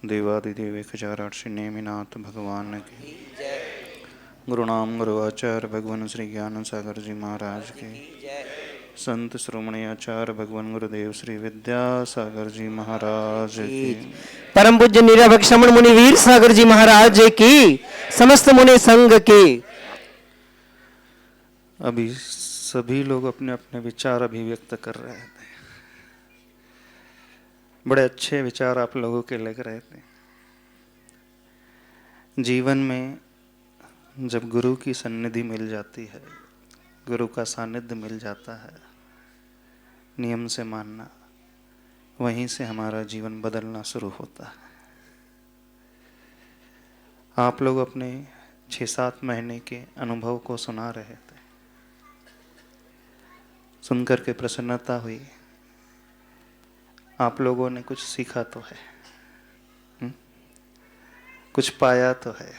देवादिदेव खचाराक्षि नेमिनाथ भगवान की। गुरुनाम गुरुआचार्य भगवान श्री ज्ञान सागर जी महाराज के। संत श्रोमणी आचार्य भगवान गुरुदेव श्री विद्यासागर जी महाराज की। परम पूज्य निराभक श्रमण मुनि वीर सागर जी महाराज की। समस्त मुनि संघ की। अभी सभी लोग अपने अपने विचार अभिव्यक्त कर रहे थे। बड़े अच्छे विचार आप लोगों के लग रहे थे। जीवन में जब गुरु की सन्निधि मिल जाती है, गुरु का सानिध्य मिल जाता है, नियम से मानना, वहीं से हमारा जीवन बदलना शुरू होता है। आप लोग अपने 6-7 महीने के अनुभव को सुना रहे थे। सुनकर के प्रसन्नता हुई। आप लोगों ने कुछ सीखा तो है, कुछ पाया तो है।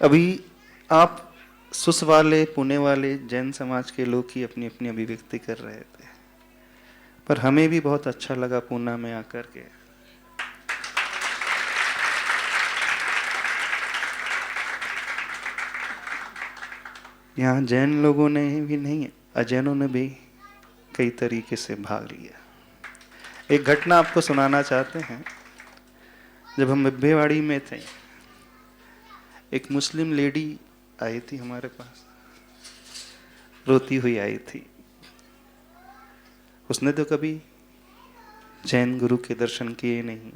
अभी आप सुस वाले, पुणे वाले जैन समाज के लोग ही अपनी अपनी अभिव्यक्ति कर रहे थे, पर हमें भी बहुत अच्छा लगा पूना में आकर के। यहाँ जैन लोगों ने भी नहीं, अजैनों ने भी कई तरीके से भाग लिया। एक घटना आपको सुनाना चाहते हैं। जब हम बिब्बेवाड़ी में थे, एक मुस्लिम लेडी आई थी हमारे पास, रोती हुई आई थी। उसने तो कभी जैन गुरु के दर्शन किए नहीं,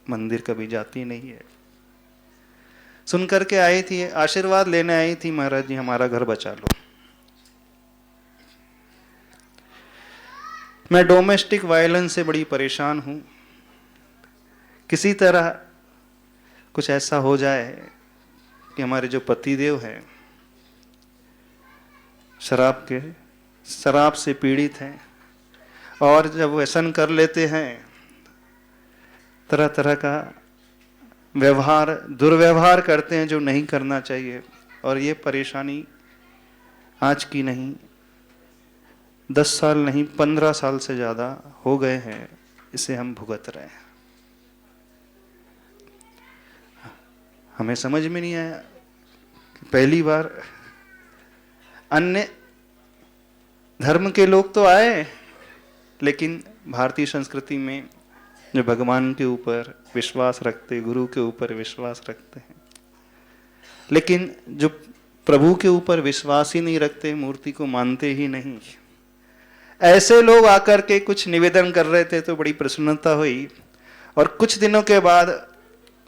मंदिर कभी जाती नहीं है। सुन करके आई थी, आशीर्वाद लेने आई थी, महाराज जी हमारा घर बचा लो। मैं डोमेस्टिक वायलेंस से बड़ी परेशान हूं। किसी तरह कुछ ऐसा हो जाए कि हमारे जो पतिदेव हैं शराब से पीड़ित हैं, और जब व्यसन कर लेते हैं, तरह तरह का दुर्व्यवहार करते हैं जो नहीं करना चाहिए। और ये परेशानी आज की नहीं, 10 साल नहीं, 15 साल से ज़्यादा हो गए हैं, इसे हम भुगत रहे हैं। हमें समझ में नहीं आया। पहली बार अन्य धर्म के लोग तो आए, लेकिन भारतीय संस्कृति में जो भगवान के ऊपर विश्वास रखते, गुरु के ऊपर विश्वास रखते हैं, लेकिन जो प्रभु के ऊपर विश्वास ही नहीं रखते, मूर्ति को मानते ही नहीं, ऐसे लोग आकर के कुछ निवेदन कर रहे थे तो बड़ी प्रसन्नता हुई। और कुछ दिनों के बाद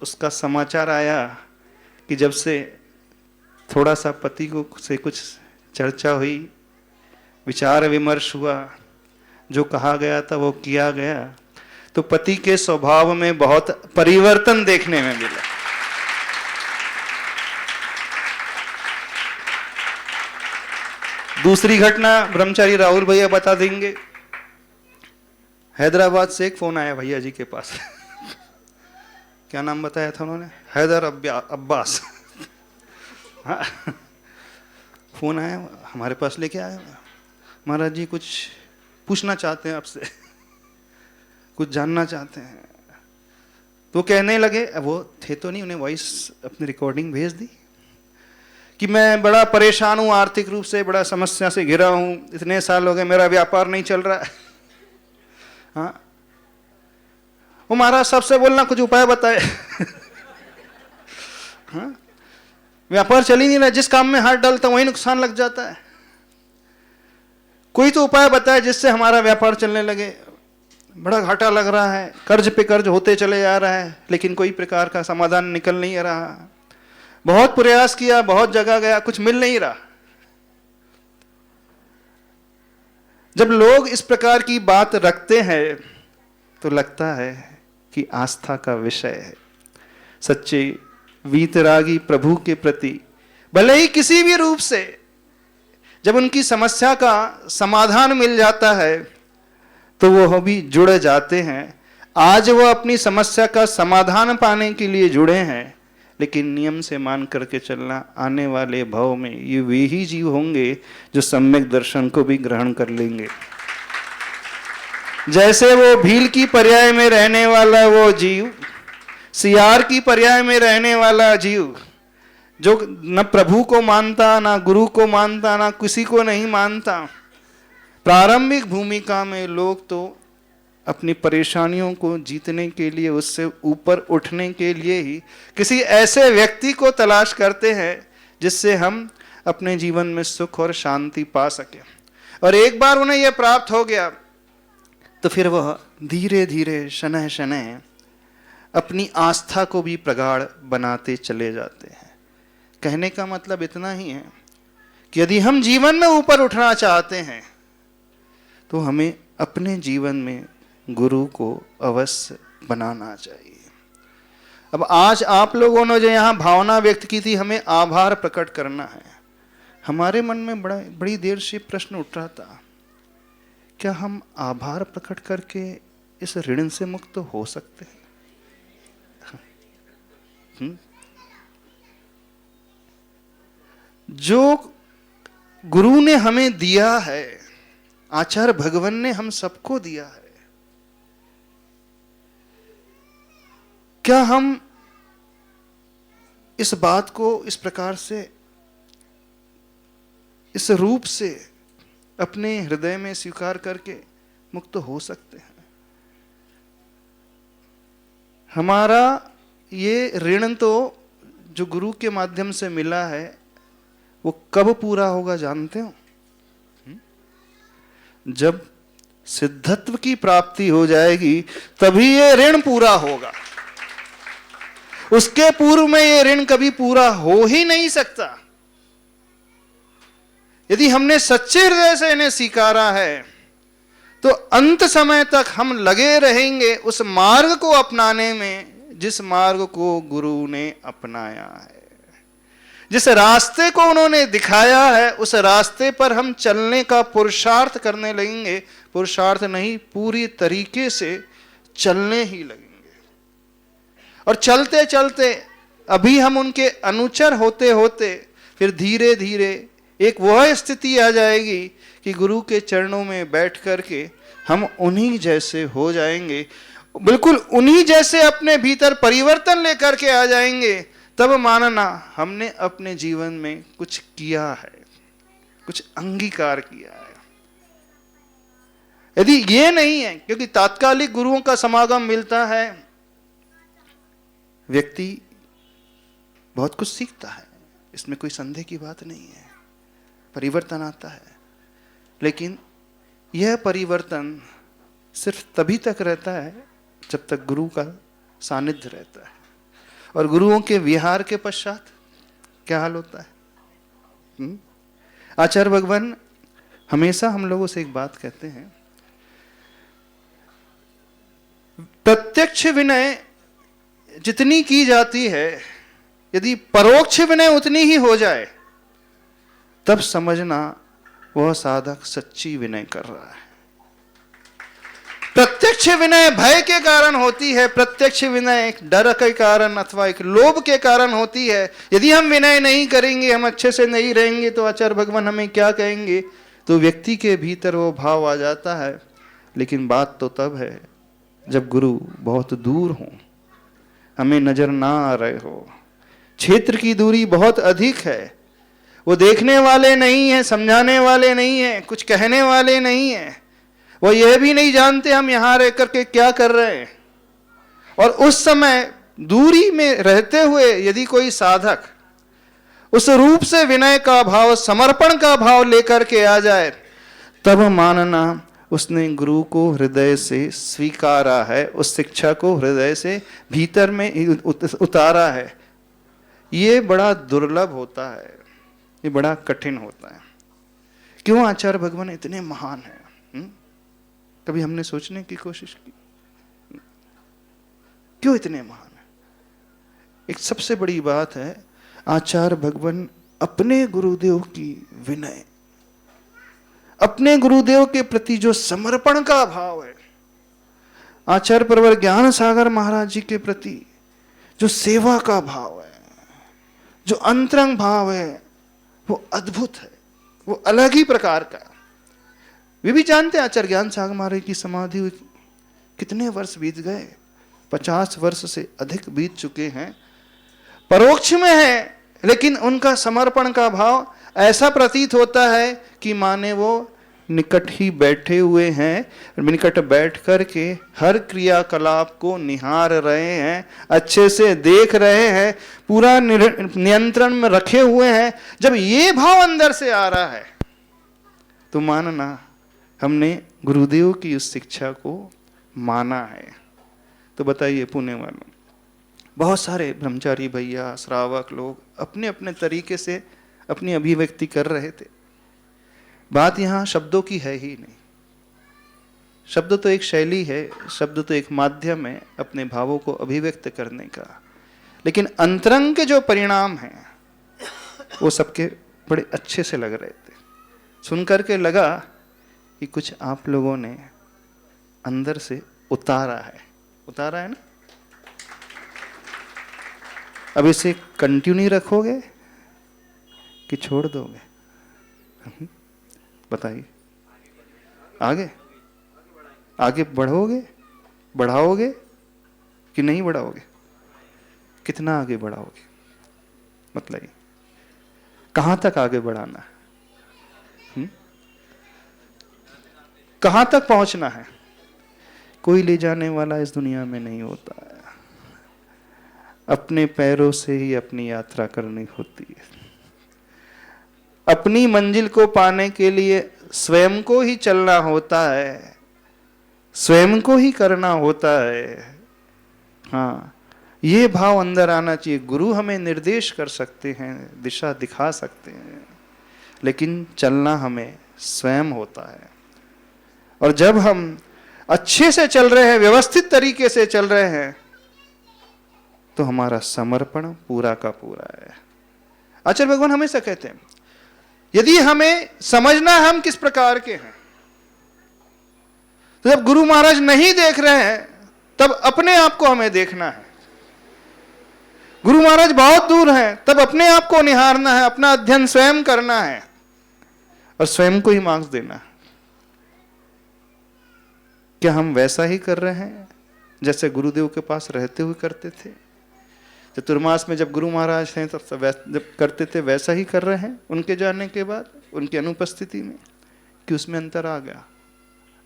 उसका समाचार आया कि जब से थोड़ा सा पति को से कुछ चर्चा हुई, विचार विमर्श हुआ, जो कहा गया था वो किया गया, तो पति के स्वभाव में बहुत परिवर्तन देखने में मिला। दूसरी घटना ब्रह्मचारी राहुल भैया बता देंगे। हैदराबाद से एक फोन आया भैया जी के पास। क्या नाम बताया था उन्होंने? हैदर अब्बास। हाँ, फोन आया हमारे पास, लेके आया, महाराज जी कुछ पूछना चाहते हैं आपसे, कुछ जानना चाहते हैं। तो कहने लगे, वो थे तो नहीं, उन्हें वॉइस अपनी रिकॉर्डिंग भेज दी कि मैं बड़ा परेशान हूँ, आर्थिक रूप से बड़ा समस्या से घिरा हूँ, इतने साल हो गए मेरा व्यापार नहीं चल रहा है। हाँ, वो महाराज सबसे बोलना कुछ उपाय बताए। हाँ, व्यापार चल ही नहीं रहा, जिस काम में हाथ डालता वही नुकसान लग जाता है। कोई तो उपाय बताए जिससे हमारा व्यापार चलने लगे। बड़ा घाटा लग रहा है, कर्ज पे कर्ज होते चले जा रहा है, लेकिन कोई प्रकार का समाधान निकल नहीं रहा। बहुत प्रयास किया, बहुत जगह गया, कुछ मिल नहीं रहा। जब लोग इस प्रकार की बात रखते हैं तो लगता है कि आस्था का विषय है। सच्चे वीतरागी प्रभु के प्रति भले ही किसी भी रूप से जब उनकी समस्या का समाधान मिल जाता है तो वो भी जुड़ जाते हैं। आज वो अपनी समस्या का समाधान पाने के लिए जुड़े हैं, लेकिन नियम से मान करके चलना, आने वाले भाव में ये वे ही जीव होंगे जो सम्यक दर्शन को भी ग्रहण कर लेंगे। जैसे वो भील की पर्याय में रहने वाला वो जीव, सियार की पर्याय में रहने वाला जीव, जो न प्रभु को मानता, ना गुरु को मानता, ना किसी को नहीं मानता। प्रारंभिक भूमिका में लोग तो अपनी परेशानियों को जीतने के लिए, उससे ऊपर उठने के लिए ही किसी ऐसे व्यक्ति को तलाश करते हैं जिससे हम अपने जीवन में सुख और शांति पा सके। और एक बार उन्हें यह प्राप्त हो गया तो फिर वह धीरे धीरे शनह शनह अपनी आस्था को भी प्रगाढ़ बनाते चले जाते हैं। कहने का मतलब इतना ही है कि यदि हम जीवन में ऊपर उठना चाहते हैं तो हमें अपने जीवन में गुरु को अवश्य बनाना चाहिए। अब आज आप लोगों ने जो यहाँ भावना व्यक्त की थी, हमें आभार प्रकट करना है। हमारे मन में बड़ी देर से प्रश्न उठ रहा था, क्या हम आभार प्रकट करके इस ऋण से मुक्त हो सकते हैं? जो गुरु ने हमें दिया है, आचार्य भगवान ने हम सबको दिया है, क्या हम इस बात को इस प्रकार से, इस रूप से अपने हृदय में स्वीकार करके मुक्त हो सकते हैं? हमारा ये ऋण तो जो गुरु के माध्यम से मिला है वो कब पूरा होगा जानते हो? जब सिद्धत्व की प्राप्ति हो जाएगी तभी ये ऋण पूरा होगा। उसके पूर्व में ये ऋण कभी पूरा हो ही नहीं सकता। यदि हमने सच्चे हृदय से इन्हें स्वीकारा है तो अंत समय तक हम लगे रहेंगे उस मार्ग को अपनाने में जिस मार्ग को गुरु ने अपनाया है, जिस रास्ते को उन्होंने दिखाया है, उस रास्ते पर हम चलने का पुरुषार्थ करने लगेंगे। पुरुषार्थ नहीं, पूरी तरीके से चलने ही लगेंगे। और चलते चलते अभी हम उनके अनुचर होते होते फिर धीरे धीरे एक वह स्थिति आ जाएगी कि गुरु के चरणों में बैठ करके हम उन्हीं जैसे हो जाएंगे, बिल्कुल उन्हीं जैसे अपने भीतर परिवर्तन लेकर के आ जाएंगे। तब मानना हमने अपने जीवन में कुछ किया है, कुछ अंगीकार किया है। यदि ये नहीं है, क्योंकि तात्कालिक गुरुओं का समागम मिलता है, व्यक्ति बहुत कुछ सीखता है, इसमें कोई संदेह की बात नहीं है, परिवर्तन आता है, लेकिन यह परिवर्तन सिर्फ तभी तक रहता है जब तक गुरु का सानिध्य रहता है। और गुरुओं के विहार के पश्चात क्या हाल होता है? आचार्य भगवान हमेशा हम लोगों से एक बात कहते हैं, प्रत्यक्ष विनय जितनी की जाती है, यदि परोक्ष विनय उतनी ही हो जाए तब समझना वह साधक सच्ची विनय कर रहा है। प्रत्यक्ष विनय भय के कारण होती है, प्रत्यक्ष विनय एक डर के कारण अथवा एक लोभ के कारण होती है। यदि हम विनय नहीं करेंगे, हम अच्छे से नहीं रहेंगे, तो आचार्य भगवान हमें क्या कहेंगे? तो व्यक्ति के भीतर वो भाव आ जाता है। लेकिन बात तो तब है जब गुरु बहुत दूर हो, हमें नजर ना आ रहे हो, क्षेत्र की दूरी बहुत अधिक है, वो देखने वाले नहीं है, समझाने वाले नहीं है, कुछ कहने वाले नहीं है, वो यह भी नहीं जानते हम यहां रह करके क्या कर रहे हैं। और उस समय दूरी में रहते हुए यदि कोई साधक उस रूप से विनय का भाव, समर्पण का भाव लेकर के आ जाए, तब मानना उसने गुरु को हृदय से स्वीकारा है, उस शिक्षा को हृदय से भीतर में उतारा है। ये बड़ा दुर्लभ होता है, ये बड़ा कठिन होता है। क्यों आचार्य भगवान इतने महान हैं? कभी हमने सोचने की कोशिश की क्यों इतने महान है? एक सबसे बड़ी बात है, आचार्य भगवान अपने गुरुदेव की विनय, अपने गुरुदेव के प्रति जो समर्पण का भाव है, आचार्य प्रवर ज्ञान सागर महाराज जी के प्रति जो सेवा का भाव है, जो अंतरंग भाव है, वो अद्भुत है, वो अलग ही प्रकार का। वे भी जानते हैं आचार्य ज्ञान सागर महाराज की समाधि हुई कितने वर्ष बीत गए, 50 वर्ष से अधिक बीत चुके हैं, परोक्ष में है, लेकिन उनका समर्पण का भाव ऐसा प्रतीत होता है कि माने वो निकट ही बैठे हुए हैं, निकट बैठ करके हर क्रियाकलाप को निहार रहे हैं, अच्छे से देख रहे हैं, पूरा नियंत्रण में रखे हुए हैं। जब ये भाव अंदर से आ रहा है तो मानना हमने गुरुदेव की उस शिक्षा को माना है। तो बताइए पुण्य वालों, बहुत सारे ब्रह्मचारी भैया, श्रावक लोग अपने अपने तरीके से अपनी अभिव्यक्ति कर रहे थे। बात यहां शब्दों की है ही नहीं। शब्द तो एक शैली है, शब्द तो एक माध्यम है अपने भावों को अभिव्यक्त करने का, लेकिन अंतरंग के जो परिणाम हैं वो सबके बड़े अच्छे से लग रहे थे। सुन करके लगा कि कुछ आप लोगों ने अंदर से उतारा है ना। अब इसे कंटिन्यू रखोगे कि छोड़ दोगे? बताइए, आगे बढ़ाओगे कि नहीं बढ़ाओगे? कितना आगे बढ़ाओगे? मतलब कहां तक आगे बढ़ाना है? कहां तक पहुंचना है? कोई ले जाने वाला इस दुनिया में नहीं होता है, अपने पैरों से ही अपनी यात्रा करनी होती है। अपनी मंजिल को पाने के लिए स्वयं को ही चलना होता है, स्वयं को ही करना होता है। हाँ, ये भाव अंदर आना चाहिए। गुरु हमें निर्देश कर सकते हैं, दिशा दिखा सकते हैं, लेकिन चलना हमें स्वयं होता है। और जब हम अच्छे से चल रहे हैं, व्यवस्थित तरीके से चल रहे हैं, तो हमारा समर्पण पूरा का पूरा है। आचार्य भगवान हमेशा कहते हैं, यदि हमें समझना हम किस प्रकार के हैं, तो जब गुरु महाराज नहीं देख रहे हैं तब अपने आप को हमें देखना है। गुरु महाराज बहुत दूर हैं तब अपने आप को निहारना है, अपना अध्ययन स्वयं करना है और स्वयं को ही मार्क्स देना है। क्या हम वैसा ही कर रहे हैं जैसे गुरुदेव के पास रहते हुए करते थे? चतुर्मास में जब गुरु महाराज थे तब जब करते थे वैसा ही कर रहे हैं उनके जाने के बाद, उनकी अनुपस्थिति में? कि उसमें अंतर आ गया?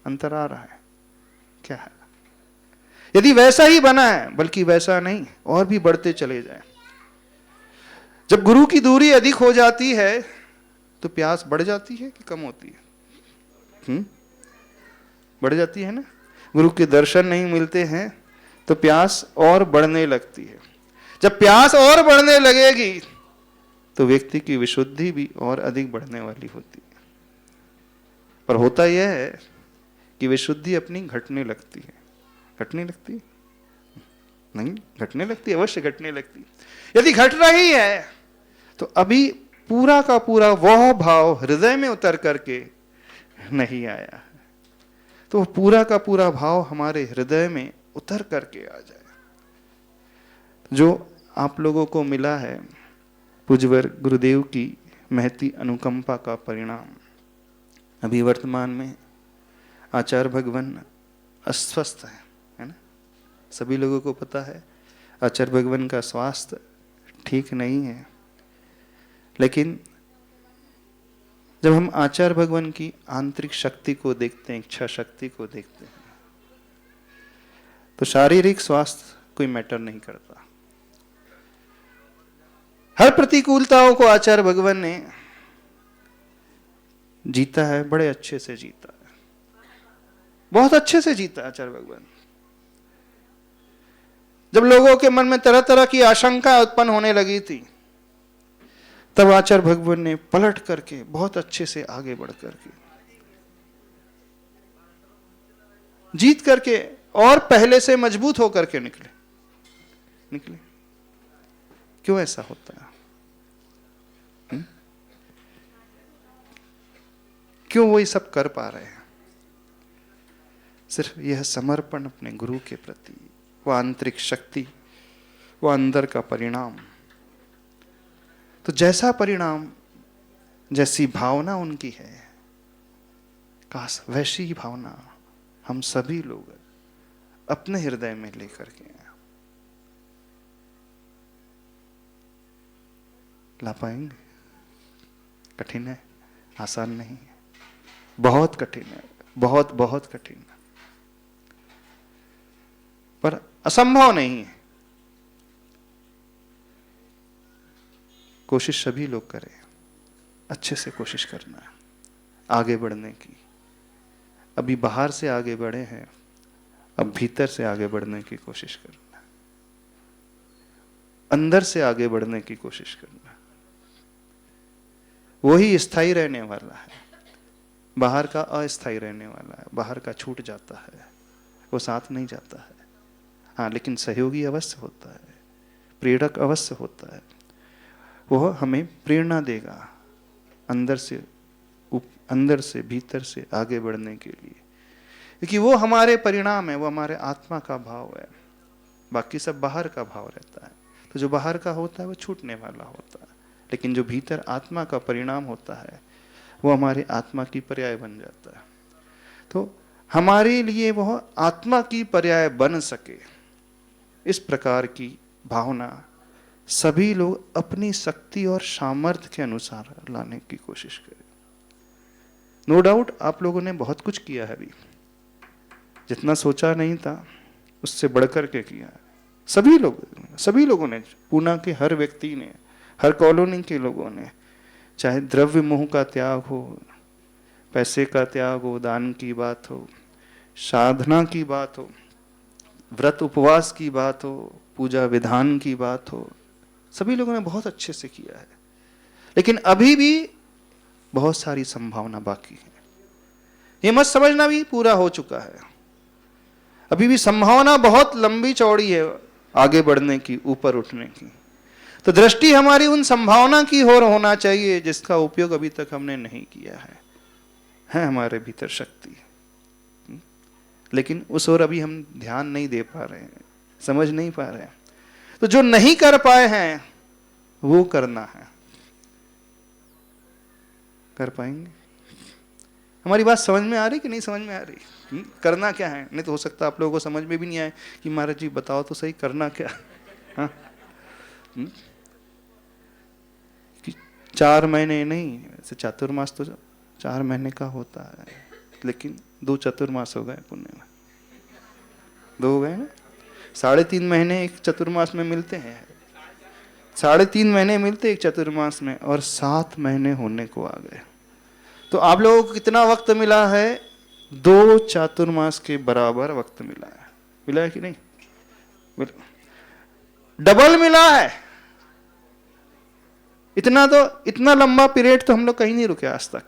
अंतर आ रहा है क्या है? यदि वैसा ही बना है, बल्कि वैसा नहीं और भी बढ़ते चले जाए। जब गुरु की दूरी अधिक हो जाती है तो प्यास बढ़ जाती है कि कम होती है? बढ़ जाती है ना। गुरु के दर्शन नहीं मिलते हैं तो प्यास और बढ़ने लगती है। जब प्यास और बढ़ने लगेगी तो व्यक्ति की विशुद्धि भी और अधिक बढ़ने वाली होती है। पर होता यह है कि विशुद्धि अपनी घटने लगती है। घटने लगती नहीं, घटने लगती, अवश्य घटने लगती। यदि घट रही है तो अभी पूरा का पूरा वह भाव हृदय में उतर करके नहीं आया है। तो पूरा का पूरा भाव हमारे हृदय में उतर करके आ जाए। जो आप लोगों को मिला है पूज्यवर गुरुदेव की महती अनुकंपा का परिणाम। अभी वर्तमान में आचार्य भगवान अस्वस्थ है ना। सभी लोगों को पता है आचार्य भगवान का स्वास्थ्य ठीक नहीं है, लेकिन जब हम आचार्य भगवान की आंतरिक शक्ति को देखते हैं, इच्छा शक्ति को देखते हैं, तो शारीरिक स्वास्थ्य कोई मैटर नहीं करता। हर प्रतिकूलताओं को आचार्य भगवान ने जीता है, बड़े अच्छे से जीता है, बहुत अच्छे से जीता है आचार्य भगवान। जब लोगों के मन में तरह तरह की आशंका उत्पन्न होने लगी थी, तब आचार्य भगवान ने पलट करके बहुत अच्छे से आगे बढ़ करके जीत करके और पहले से मजबूत होकर के निकले। क्यों ऐसा होता है? क्यों वो ये सब कर पा रहे हैं? सिर्फ यह समर्पण अपने गुरु के प्रति, वो आंतरिक शक्ति, वो अंदर का परिणाम। तो जैसा परिणाम, जैसी भावना उनकी है, काश वैसी ही भावना हम सभी लोग अपने हृदय में लेकर के आए। ला पाएंगे? कठिन है, आसान नहीं है, बहुत कठिन है, बहुत बहुत कठिन है, पर असंभव नहीं है। कोशिश सभी लोग करें, अच्छे से कोशिश करना है आगे बढ़ने की। अभी बाहर से आगे बढ़े हैं, अब भीतर से आगे बढ़ने की कोशिश करना है, अंदर से आगे बढ़ने की कोशिश करना है। वही स्थायी रहने वाला है, बाहर का अस्थायी रहने वाला है। बाहर का छूट जाता है, वो साथ नहीं जाता है। हाँ, लेकिन सहयोगी अवश्य होता है, प्रेरक अवश्य होता है। वह हमें प्रेरणा देगा अंदर से भीतर से आगे बढ़ने के लिए, क्योंकि वो हमारे परिणाम है, वो हमारे आत्मा का भाव है। बाकी सब बाहर का भाव रहता है। तो जो बाहर का होता है वो छूटने वाला होता है, लेकिन जो भीतर आत्मा का परिणाम होता है वो हमारे आत्मा की पर्याय बन जाता है। तो हमारे लिए वह आत्मा की पर्याय बन सके, इस प्रकार की भावना सभी लोग अपनी शक्ति और सामर्थ्य के अनुसार लाने की कोशिश करें। नो डाउट आप लोगों ने बहुत कुछ किया है अभी, जितना सोचा नहीं था उससे बढ़कर के किया है। सभी लोगों ने, पूना के हर व्यक्ति ने, हर कॉलोनी के लोगों ने, चाहे द्रव्य मोह का त्याग हो, पैसे का त्याग हो, दान की बात हो, साधना की बात हो, व्रत उपवास की बात हो, पूजा विधान की बात हो, सभी लोगों ने बहुत अच्छे से किया है। लेकिन अभी भी बहुत सारी संभावना बाकी है। ये मत समझना भी पूरा हो चुका है, अभी भी संभावना बहुत लंबी चौड़ी है आगे बढ़ने की, ऊपर उठने की। तो दृष्टि हमारी उन संभावना की ओर होना चाहिए जिसका उपयोग अभी तक हमने नहीं किया है हमारे भीतर शक्ति, लेकिन उस ओर अभी हम ध्यान नहीं दे पा रहे हैं, समझ नहीं पा रहे हैं। तो जो नहीं कर पाए हैं वो करना है। कर पाएंगे? हमारी बात समझ में आ रही कि नहीं समझ में आ रही? करना क्या है? नहीं तो हो सकता आप लोगों को समझ में भी नहीं आए कि महाराज जी बताओ तो सही, करना क्या? हाँ, कि 4 महीने नहीं, वैसे चातुर्मास तो 4 महीने का होता है, लेकिन 2 चतुर्मास हो गए पुण्य में, 2 हो गए ना। 3.5 महीने एक चतुर्मास में मिलते हैं, 3.5 महीने मिलते एक चतुर्मास में, और 7 महीने होने को आ गए। तो आप लोगों को कितना वक्त मिला है? 2 चातुर्मास के बराबर वक्त मिला है। मिला है कि नहीं? डबल मिला है। इतना लंबा पीरियड तो हम लोग कहीं नहीं रुके आज तक।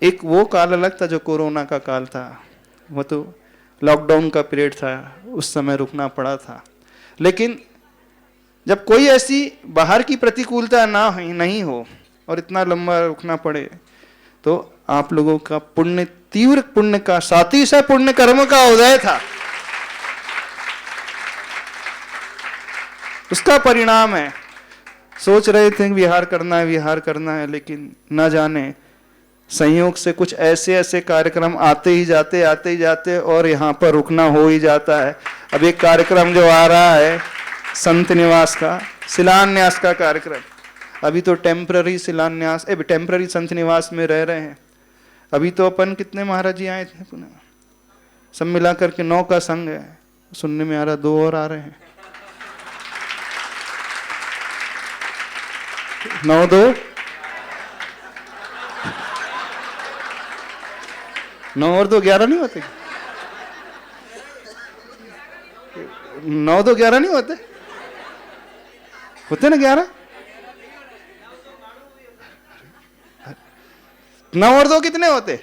एक वो काल अलग था जो कोरोना का काल था, वो तो लॉकडाउन का पीरियड था, उस समय रुकना पड़ा था। लेकिन जब कोई ऐसी बाहर की प्रतिकूलता नहीं हो और इतना लंबा रुकना पड़े, तो आप लोगों का पुण्य, तीव्र पुण्य का, साथी से पुण्य कर्म का उदय था, उसका परिणाम है। सोच रहे थे विहार करना है, लेकिन न जाने संयोग से कुछ ऐसे कार्यक्रम आते ही जाते और यहाँ पर रुकना हो ही जाता है। अब एक कार्यक्रम जो आ रहा है संत निवास का, शिलान्यास का कार्यक्रम, अभी तो टेम्पररी शिलान्यास, टेम्पररी संत निवास में रह रहे हैं। अभी तो अपन कितने महाराज जी आए थे पुणे, सब मिला करके 9 का संघ है, सुनने में आ रहा 2 और आ रहे हैं। 9 2 9 और 2 11 नहीं होते? 9 2 11 नहीं होते? होते ना 11? 9 और 2 कितने होते?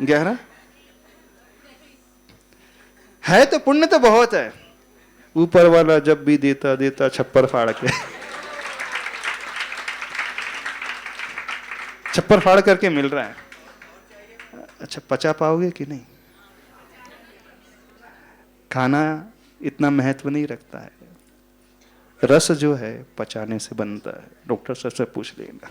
11 है तो पुण्य तो बहुत है। ऊपर वाला जब भी देता छप्पर फाड़ के, छप्पर फाड़ करके मिल रहा है। अच्छा, पचा पाओगे कि नहीं? खाना इतना महत्व नहीं रखता है, रस जो है पचाने से बनता है, डॉक्टर साहब से पूछ लेना।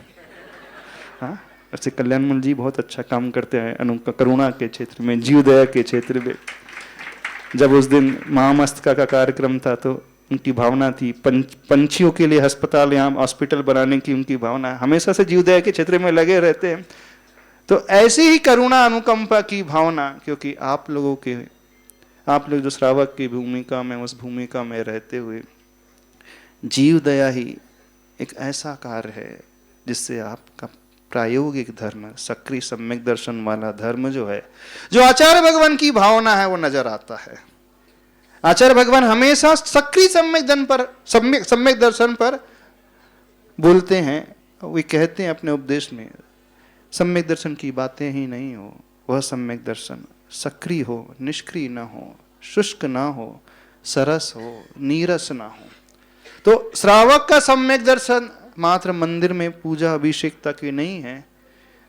हाँ, ऐसे कल्याणमल जी बहुत अच्छा काम करते हैं करुणा के क्षेत्र में, जीवदया के क्षेत्र में। जब उस दिन महामस्तका का कार्यक्रम था तो उनकी भावना थी पंछियों के लिए अस्पताल, यहाँ हॉस्पिटल बनाने की उनकी भावना है। हमेशा से जीवदया के क्षेत्र में लगे रहते हैं। तो ऐसी ही करुणा अनुकंपा की भावना, क्योंकि आप लोग जो श्रावक की भूमिका में, उस भूमिका में रहते हुए, जीव दया ही एक ऐसा कार्य है जिससे आपका प्रायोगिक धर्म, सक्रिय सम्यक दर्शन वाला धर्म जो है, जो आचार्य भगवान की भावना है, वो नजर आता है। आचार्य भगवान हमेशा सक्रिय सम्यक दर्शन पर बोलते हैं। वे कहते हैं अपने उपदेश में, सम्यक दर्शन की बातें ही नहीं हो, वह सम्यक दर्शन सक्रिय हो, निष्क्रिय न हो, शुष्क ना हो, सरस हो, नीरस ना हो। तो श्रावक का सम्यक दर्शन मात्र मंदिर में पूजा अभिषेक तक ही नहीं है।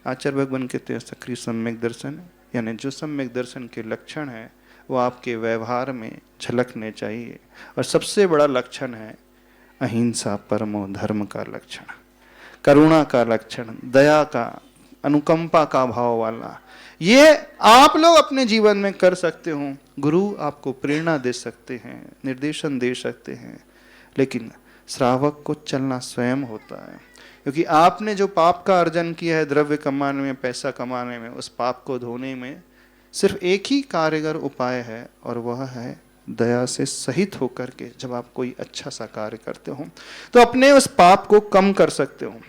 आचार्य भगवान कहते हैं सक्रिय सम्यक दर्शन, यानी जो सम्यक दर्शन के लक्षण है वो आपके व्यवहार में झलकने चाहिए। और सबसे बड़ा लक्षण है अहिंसा परमो धर्म का लक्षण, करुणा का लक्षण, दया का, अनुकंपा का भाव वाला। ये आप लोग अपने जीवन में कर सकते हो। गुरु आपको प्रेरणा दे सकते हैं, निर्देशन दे सकते हैं, लेकिन श्रावक को चलना स्वयं होता है। क्योंकि आपने जो पाप का अर्जन किया है द्रव्य कमाने में, पैसा कमाने में, उस पाप को धोने में सिर्फ एक ही कारगर उपाय है, और वह है दया से सहित होकर के जब आप कोई अच्छा सा कार्य करते हो तो अपने उस पाप को कम कर सकते हो।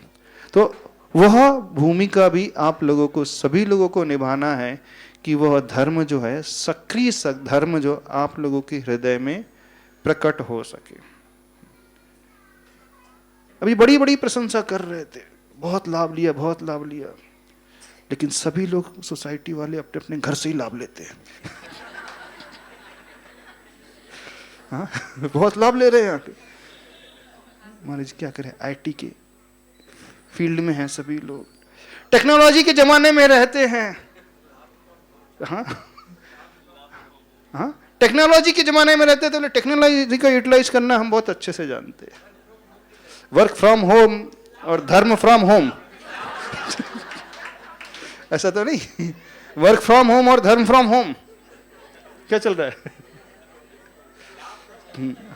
तो वह भूमिका भी आप लोगों को, सभी लोगों को निभाना है कि वह धर्म जो है, सक्रिय धर्म जो आप लोगों के हृदय में प्रकट हो सके। अभी बड़ी बड़ी प्रशंसा कर रहे थे, बहुत लाभ लिया, बहुत लाभ लिया, लेकिन सभी लोग सोसाइटी वाले अपने अपने घर से ही लाभ लेते हैं। हाँ, बहुत लाभ ले रहे हैं यहाँ पे। महाराज क्या करें, आईटी के फील्ड में हैं सभी लोग, टेक्नोलॉजी के जमाने में रहते हैं। हाँ हाँ, टेक्नोलॉजी के जमाने में रहते तो टेक्नोलॉजी को यूटिलाइज करना हम बहुत अच्छे से जानते हैं। वर्क फ्रॉम होम और धर्म फ्रॉम होम ऐसा तो नहीं, वर्क फ्रॉम होम और धर्म फ्रॉम होम क्या चल रहा है?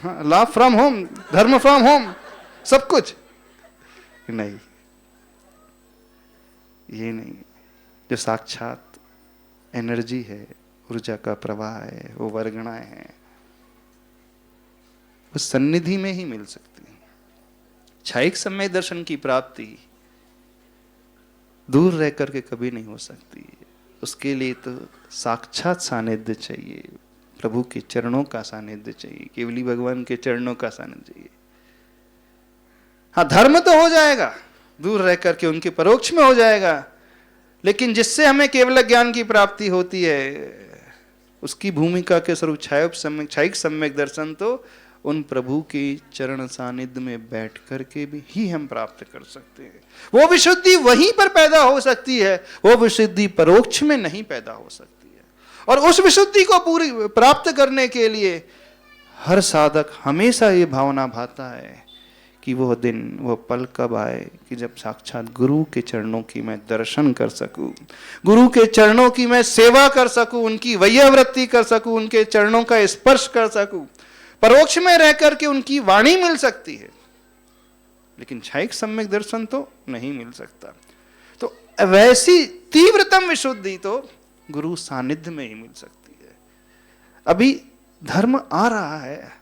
हाँ, लाभ फ्रॉम होम, धर्म फ्रॉम होम, सब कुछ नहीं, ये नहीं। जो साक्षात एनर्जी है, ऊर्जा का प्रवाह है, वो वर्गणाएं हैं, उस सन्निधि में ही मिल सकती है। क्षयिक सम्यक दर्शन की प्राप्ति दूर रह करके कभी नहीं हो सकती। उसके लिए तो साक्षात सानिध्य चाहिए, प्रभु के चरणों का सानिध्य चाहिए, केवली भगवान के चरणों का सानिध्य चाहिए। हाँ, धर्म तो हो जाएगा, दूर रह करके उनके परोक्ष में हो जाएगा, लेकिन जिससे हमें केवल ज्ञान की प्राप्ति होती है, उसकी भूमिका के स्वरूप क्षयिक सम्यक दर्शन तो उन प्रभु के चरण सानिध्य में बैठ करके भी ही हम प्राप्त कर सकते हैं। वो विशुद्धि वहीं पर पैदा हो सकती है, वो विशुद्धि परोक्ष में नहीं पैदा हो सकती है। और उस विशुद्धि को पूरी प्राप्त करने के लिए हर साधक हमेशा ये भावना भाता है कि वो दिन, वो पल कब आए कि जब साक्षात गुरु के चरणों की मैं दर्शन कर सकूं, गुरु के चरणों की मैं सेवा कर सकूं, उनकी वैयावृत्ति कर सकूं, उनके चरणों का स्पर्श कर सकूं। परोक्ष में रह करके उनकी वाणी मिल सकती है, लेकिन क्षयिक सम्यक दर्शन तो नहीं मिल सकता। तो वैसी तीव्रतम विशुद्धि तो गुरु सानिध्य में ही मिल सकती है। अभी धर्म आ रहा है,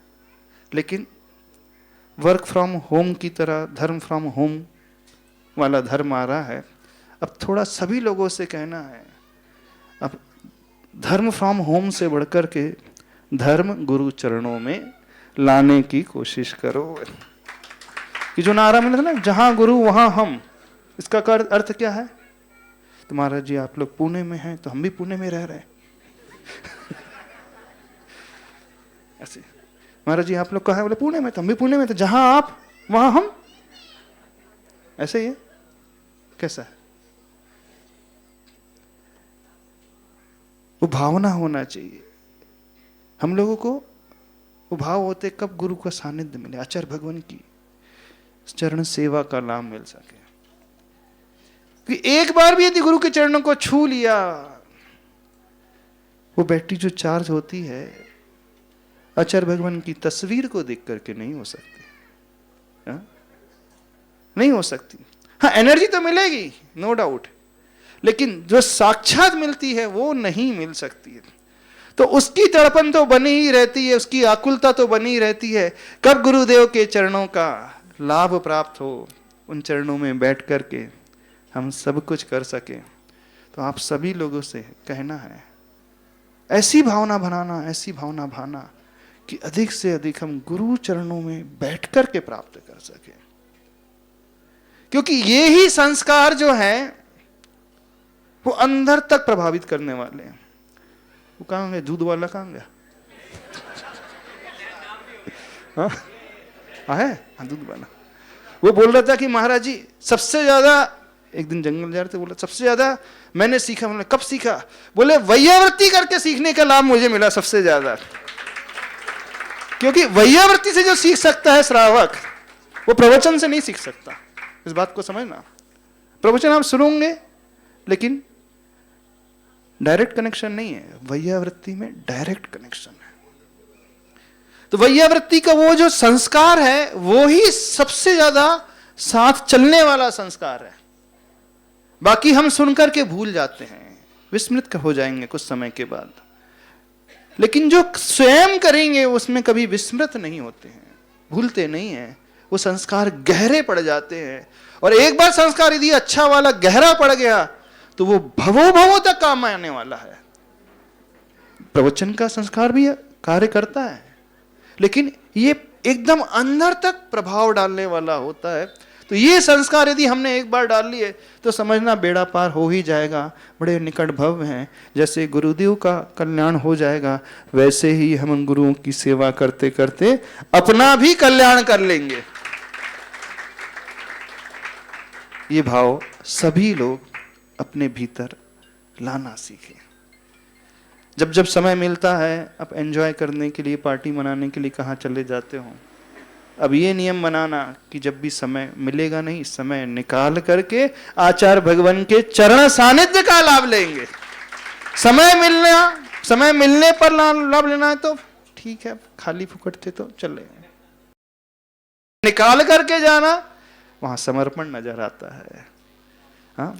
लेकिन वर्क फ्रॉम होम की तरह धर्म फ्रॉम होम वाला धर्म आ रहा है। अब थोड़ा सभी लोगों से कहना है, अब धर्म फ्रॉम होम से बढ़कर के धर्म गुरु चरणों में लाने की कोशिश करो। कि जो नारा मिला था ना, जहां गुरु वहां हम, इसका अर्थ क्या है? तो महाराज जी आप लोग पुणे में हैं तो हम भी पुणे में रह रहे हैं। ऐसे महाराज जी आप लोग कहा है, बोले पुणे में, तो हम भी पुणे में, तो जहां आप वहां हम, ऐसे ही है। कैसा है? वो भावना होना चाहिए हम लोगों को। वो भाव होते कब गुरु का सानिध्य मिले, आचार्य भगवान की चरण सेवा का लाभ मिल सके। कि एक बार भी यदि गुरु के चरणों को छू लिया, वो बैटरी जो चार्ज होती है आचार्य भगवान की तस्वीर को देख करके नहीं हो सकती। हा? नहीं हो सकती। हाँ, एनर्जी तो मिलेगी, नो डाउट, लेकिन जो साक्षात मिलती है वो नहीं मिल सकती है। तो उसकी तड़पन तो बनी ही रहती है, उसकी आकुलता तो बनी ही रहती है, कब गुरुदेव के चरणों का लाभ प्राप्त हो, उन चरणों में बैठ करके हम सब कुछ कर सके। तो आप सभी लोगों से कहना है, ऐसी भावना बनाना, ऐसी भावना भाना कि अधिक से अधिक हम गुरु चरणों में बैठ करके प्राप्त कर सके। क्योंकि ये ही संस्कार जो है वो अंदर तक प्रभावित करने वाले हैं। वो कहाँ गया दूध वाला, कहाँ गया? है हाँ, दूध वाला। वो बोल रहा था कि महाराज जी सबसे ज्यादा, एक दिन जंगल जा रहे थे, बोला सबसे ज्यादा मैंने सीखा। मैंने कब सीखा? बोले वैयावृत्ति करके सीखने का लाभ मुझे मिला सबसे ज्यादा। क्योंकि वैयावृत्ति से जो सीख सकता है श्रावक, वो प्रवचन से नहीं सीख सकता। इस बात को समझना। प्रवचन आप सुनोगे लेकिन डायरेक्ट कनेक्शन नहीं है, वैयावृत्ति में डायरेक्ट कनेक्शन है। तो वैयावृत्ति का वो जो संस्कार है वो ही सबसे ज्यादा साथ चलने वाला संस्कार है। बाकी हम सुनकर के भूल जाते हैं, विस्मृत हो जाएंगे कुछ समय के बाद, लेकिन जो स्वयं करेंगे उसमें कभी विस्मृत नहीं होते हैं, भूलते नहीं हैं। वो संस्कार गहरे पड़ जाते हैं, और एक बार संस्कार यदि अच्छा वाला गहरा पड़ गया तो वो भवों भवों तक काम आने वाला है। प्रवचन का संस्कार भी कार्य करता है, लेकिन ये एकदम अंदर तक प्रभाव डालने वाला होता है। तो ये संस्कार यदि हमने एक बार डाल लिए तो समझना बेड़ा पार हो ही जाएगा। बड़े निकट भव हैं, जैसे गुरुदेव का कल्याण हो जाएगा वैसे ही हम गुरुओं की सेवा करते करते अपना भी कल्याण कर लेंगे। ये भाव सभी लोग अपने भीतर लाना सीखें। जब जब समय मिलता है, आप एंजॉय करने के लिए, पार्टी मनाने के लिए कहाँ चले जाते हो, अब ये नियम बनाना कि जब भी समय मिलेगा नहीं, समय निकाल करके आचार्य भगवान के चरण सानिध्य का लाभ लेंगे। समय मिलने पर लाभ लेना है तो ठीक है, खाली फुकट थे तो चले, निकाल करके जाना, वहां समर्पण नजर आता है। हाँ,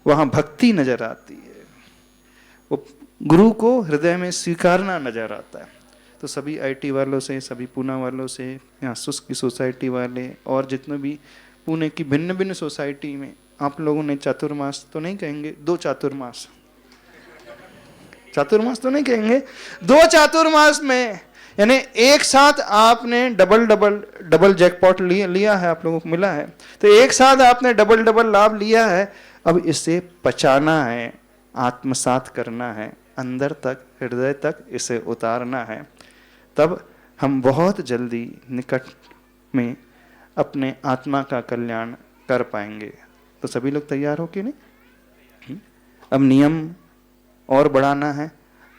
वहां भक्ति नजर आती है, वो गुरु को हृदय में स्वीकारना नजर आता है। तो सभी आईटी वालों से, सभी पूना वालों से, यहाँ सुस की सोसाइटी वाले और जितने भी पुणे की भिन्न भिन्न सोसाइटी में आप लोगों ने चातुर्मास तो नहीं कहेंगे, 2 चातुर्मास, चातुर्मास तो नहीं कहेंगे, 2 चातुर्मास में यानी एक साथ आपने डबल जैकपॉट लिया है, आप लोगों को मिला है। तो एक साथ आपने डबल लाभ लिया है। अब इसे पचाना है, आत्मसात करना है, अंदर तक, हृदय तक इसे उतारना है। तब हम बहुत जल्दी निकट में अपने आत्मा का कल्याण कर पाएंगे। तो सभी लोग तैयार हो कि नहीं? अब नियम और बढ़ाना है।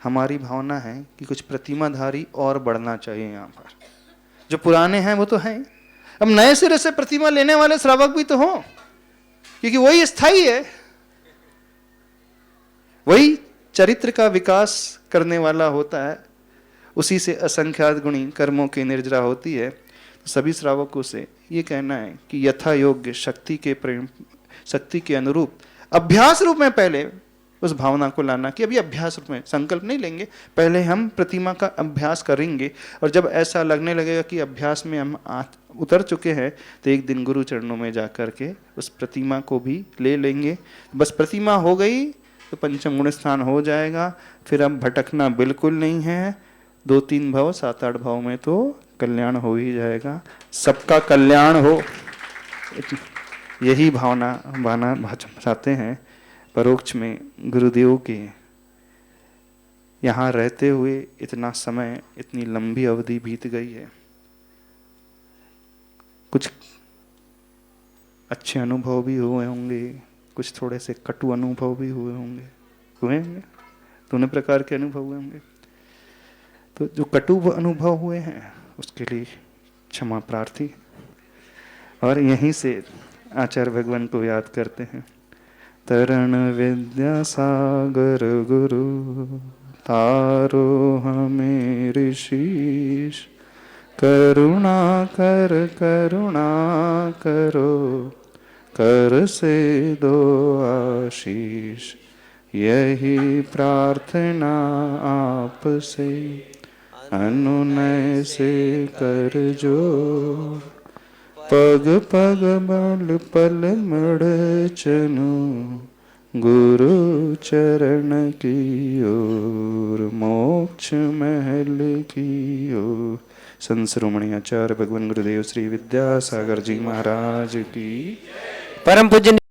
हमारी भावना है कि कुछ प्रतिमाधारी और बढ़ना चाहिए। यहाँ पर जो पुराने हैं वो तो हैं, अब नए सिरे से प्रतिमा लेने वाले श्रावक भी तो हों, क्योंकि वही स्थायी है, वही चरित्र का विकास करने वाला होता है, उसी से असंख्यात गुणी कर्मों की निर्जरा होती है। तो सभी श्रावकों से ये कहना है कि यथा योग्य शक्ति के अनुरूप अभ्यास रूप में पहले उस भावना को लाना कि अभी अभ्यास रूप में संकल्प नहीं लेंगे, पहले हम प्रतिमा का अभ्यास करेंगे। और जब ऐसा लगने लगेगा कि अभ्यास में हम उतर चुके हैं तो एक दिन गुरु चरणों में जा कर के उस प्रतिमा को भी ले लेंगे। बस प्रतिमा हो गई तो पंचम गुण स्थान हो जाएगा। फिर अब भटकना बिल्कुल नहीं है। 2-3 भाव 7-8 भाव में तो कल्याण हो ही जाएगा। सबका कल्याण हो, यही भावना बाना चाहते हैं। परोक्ष में गुरुदेव के यहाँ रहते हुए इतना समय, इतनी लंबी अवधि बीत गई है। कुछ अच्छे अनुभव भी हुए होंगे, कुछ थोड़े से कटु अनुभव भी हुए होंगे, दोनों प्रकार के अनुभव हुए होंगे। तो जो कटु अनुभव हुए हैं उसके लिए क्षमा प्रार्थी। और यहीं से आचार्य भगवान को याद करते हैं। तरण विद्या सागर गुरु तारो हमें ऋषिश, करुणा करो कर से दो आशीष, यही प्रार्थना आपसे अनुनय से कर जो। पग पग बल पल मड़ चनु, गुरु चरण की ओर मोक्ष महल की ओर। संत शिरोमणि आचार्य भगवान गुरुदेव श्री विद्यासागर जी महाराज की। परम पूज्य